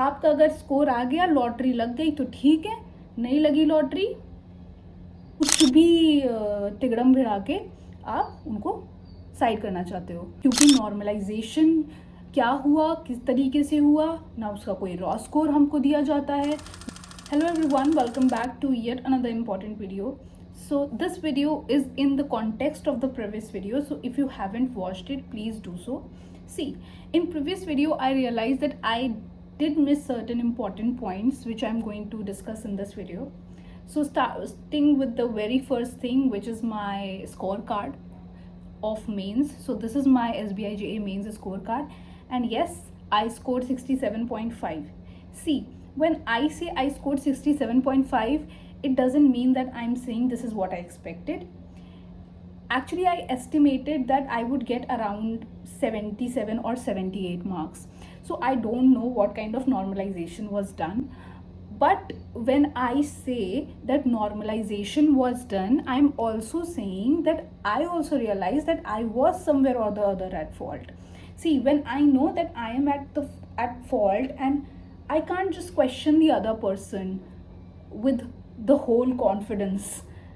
आपका अगर स्कोर आ गया, लॉटरी लग गई तो ठीक है, नहीं लगी लॉटरी, कुछ भी तिगड़म भिड़ा के आप उनको साइड करना चाहते हो, क्योंकि नॉर्मलाइजेशन क्या हुआ, किस तरीके से हुआ ना, उसका कोई रॉ स्कोर हमको दिया जाता है. Hello everyone, welcome back to yet another important video. So this video is in the context of the previous video, so if you haven't watched it, please do so. See, in previous video I realized that I did miss certain important points which I'm going to discuss in this video. So starting with the very first thing, which is my scorecard of mains. So this is my SBI JA mains scorecard, and yes, I scored 67.5. See, when I say I scored 67.5, it doesn't mean that I'm saying this is what I expected. Actually, I estimated that I would get around 77 or 78 marks. So I don't know what kind of normalization was done. But when I say that normalization was done, I'm also saying that I also realized that I was somewhere or the other at fault. See, when I know that I am at fault, and I can't just question the other person with the whole confidence,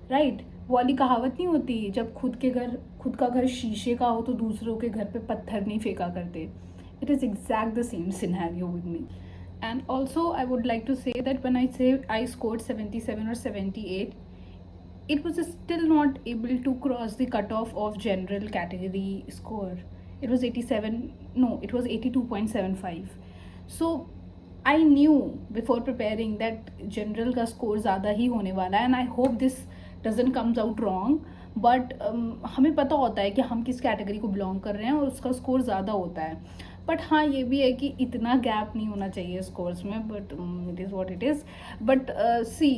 right? वो वाली कहावत नहीं होती, जब खुद का घर शीशे का हो तो दूसरों के घर पे पत्थर नहीं फेंका करते. It is exact the same scenario with me. And also I would like to say that when I say I scored 77 or 78, it was still not able to cross the cutoff of general category score. It was 87, no, it was 82.75. So I knew before preparing that general का score ज़्यादा ही होने वाला है, and I hope this doesn't comes out wrong. But हमें पता होता है कि हम किस कैटेगरी को बिलोंग कर रहे हैं और उसका स्कोर ज़्यादा होता है. बट हाँ, ये भी है कि इतना गैप नहीं होना चाहिए स्कोर्स में, but it is what it is. But see,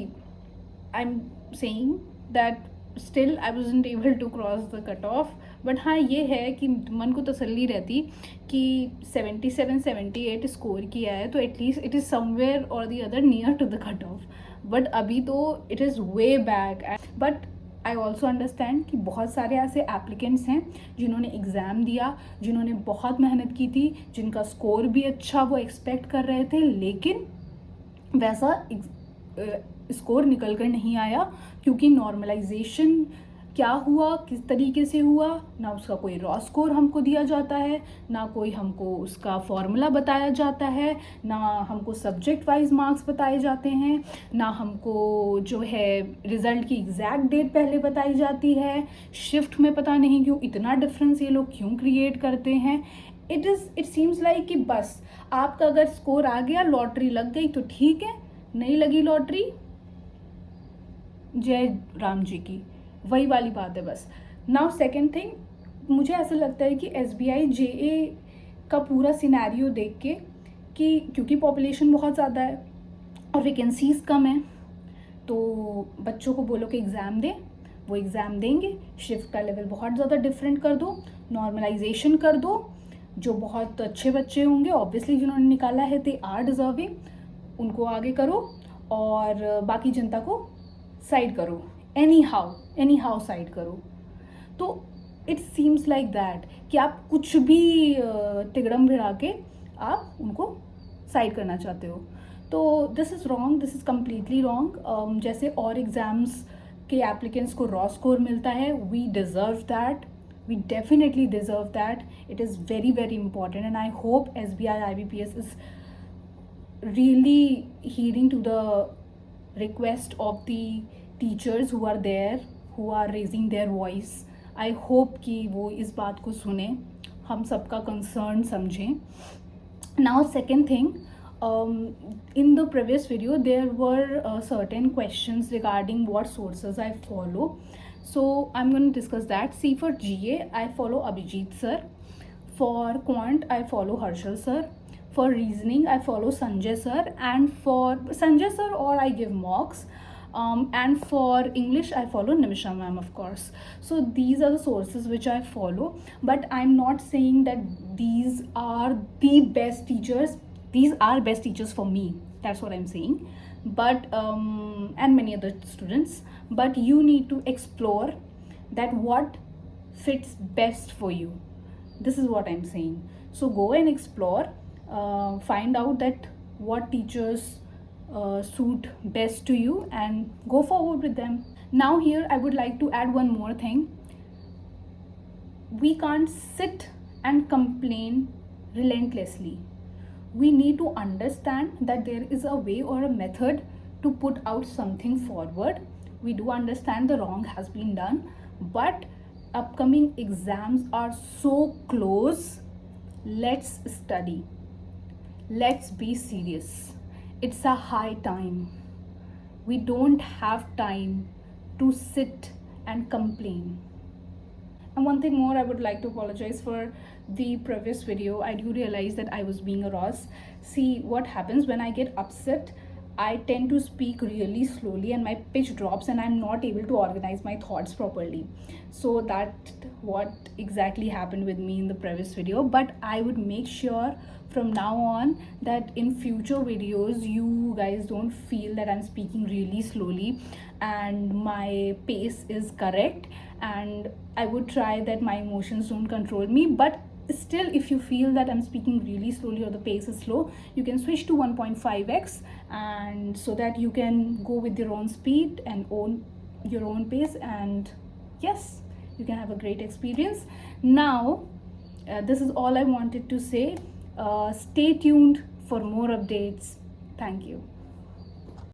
I am saying that still I wasn't able to cross the cut off. But हाँ, ये है कि मन को तसल्ली रहती कि 77-78 स्कोर किया है तो एटलीस्ट इट इज़ समवेयर और the other near to the cut off. But अभी तो it is way back. But I also understand कि बहुत सारे ऐसे एप्लीकेंट्स हैं जिन्होंने एग्ज़ाम दिया, जिन्होंने बहुत मेहनत की थी, जिनका स्कोर भी अच्छा वो एक्सपेक्ट कर रहे थे, लेकिन वैसा स्कोर निकल कर नहीं आया, क्योंकि नॉर्मलाइजेशन क्या हुआ, किस तरीके से हुआ ना, उसका कोई रॉ स्कोर हमको दिया जाता है, ना कोई हमको उसका फॉर्मूला बताया जाता है, ना हमको सब्जेक्ट वाइज मार्क्स बताए जाते हैं, ना हमको जो है रिज़ल्ट की एग्जैक्ट डेट पहले बताई जाती है. शिफ्ट में पता नहीं क्यों इतना डिफरेंस ये लोग क्यों क्रिएट करते हैं. इट सीम्स लाइक कि बस आपका अगर स्कोर आ गया, लॉटरी लग गई तो ठीक है, नहीं लगी लॉटरी, जय राम जी की, वही वाली बात है बस. नाउ सेकेंड थिंग, मुझे ऐसा लगता है कि SBI JA का पूरा सिनेरियो देख के, कि क्योंकि पॉपुलेशन बहुत ज़्यादा है और वैकेंसीज कम है, तो बच्चों को बोलो कि एग्ज़ाम दें, वो एग्ज़ाम देंगे. शिफ्ट का लेवल बहुत ज़्यादा डिफरेंट कर दो, नॉर्मलाइजेशन कर दो. जो बहुत अच्छे बच्चे होंगे ऑब्वियसली जिन्होंने निकाला है, दे आर डिज़र्विंग, उनको आगे करो और बाकी जनता को साइड करो, एनी हाउ साइड करो. तो इट सीम्स लाइक दैट कि आप कुछ भी तिगड़म भिड़ा के आप उनको साइड करना चाहते हो. तो this is wrong, this is completely wrong. जैसे और एग्ज़ाम्स के एप्लीकेंट्स को रॉ स्कोर मिलता है, we deserve that, we definitely deserve that. It is very very important, and I hope SBI IBPS is really heeding to the request of the teachers who are there, who are raising their voice. I hope कि वो इस बात को सुने, हम सबका concern समझें. Now second thing, in the previous video there were certain questions regarding what sources I follow. So I'm going to discuss that. See, for GA I follow Abhijit sir, for quant I follow Harshal sir, for reasoning I follow Sanjay sir, and for Sanjay sir or I give mocks, and for English I follow Nimisha ma'am, of course. So these are the sources which I follow, but I'm not saying that these are the best teachers. These are best teachers for me, that's what I'm saying. But and many other students, but you need to explore that what fits best for you. This is what I'm saying. So go and explore, find out that what teachers suit best to you and go forward with them. Now here I would like to add one more thing. We can't sit and complain relentlessly. We need to understand that there is a way or a method to put out something forward. We do understand the wrong has been done, but upcoming exams are so close. Let's study. Let's be serious. It's a high time. We don't have time to sit and complain. And one thing more, I would like to apologize for the previous video. I do realize that I was being a Ross. See, what happens when I get upset, I tend to speak really slowly and my pitch drops and I'm not able to organize my thoughts properly. So that what exactly happened with me in the previous video. But I would make sure from now on that in future videos you guys don't feel that I'm speaking really slowly and my pace is correct, and I would try that my emotions don't control me. But still, if you feel that I'm speaking really slowly or the pace is slow, you can switch to 1.5x, and so that you can go with your own speed and own your own pace, and yes, you can have a great experience. Now this is all I wanted to say. Stay tuned for more updates. Thank you.